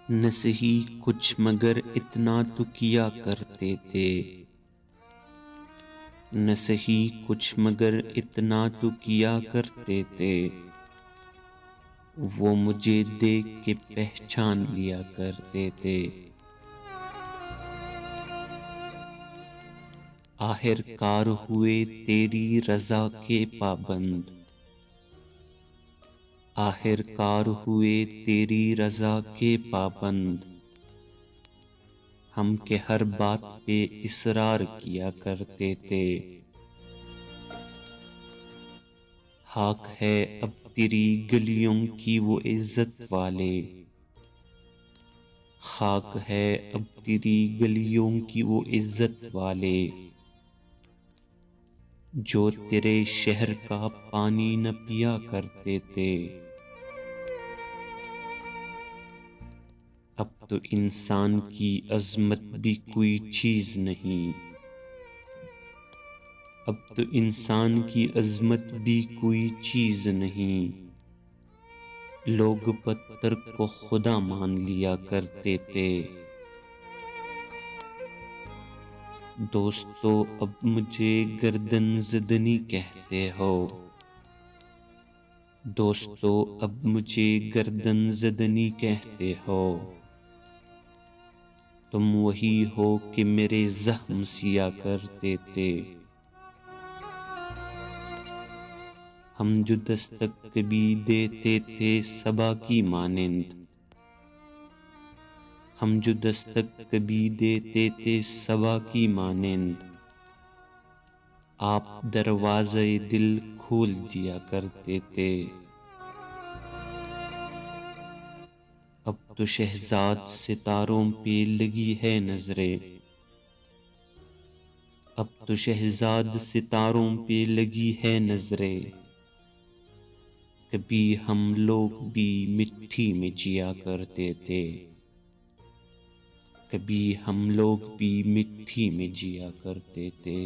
نہ سہی کچھ مگر اتنا تو کیا کرتے تھے، نہ سہی کچھ مگر اتنا تو کیا کرتے تھے، وہ مجھے دیکھ کے پہچان لیا کرتے تھے۔ آخر کار ہوئے تیری رضا کے پابند، آخر کار ہوئے تیری رضا کے پابند، ہم کے ہر بات پہ اصرار کیا کرتے تھے۔ خاک ہے اب تیری گلیوں کی وہ عزت والے، خاک ہے اب تیری گلیوں کی وہ عزت والے، جو تیرے شہر کا پانی نہ پیا کرتے تھے۔ اب تو انسان کی عظمت بھی کوئی چیز نہیں، اب تو انسان کی عظمت بھی کوئی چیز نہیں، لوگ پتھر کو خدا مان لیا کرتے تھے۔ دوستو اب مجھے گردن زدنی کہتے ہو، دوستو اب مجھے گردن زدنی کہتے ہو، تم وہی ہو کہ میرے زخم سیا کرتے تھے۔ ہم جو دستک کبھی دیتے تھے صبا کی مانند، ہم جو دستک کبھی دیتے تھے صبا کی مانند، آپ دروازے دل کھول دیا کرتے تھے۔ اب تو شہزاد ستاروں پہ لگی ہے نظریں، اب تو شہزاد ستاروں پہ لگی ہے نظریں، کبھی ہم لوگ بھی مٹی میں جیا کرتے تھے، کبھی ہم لوگ بھی مٹی میں جیا کرتے تھے۔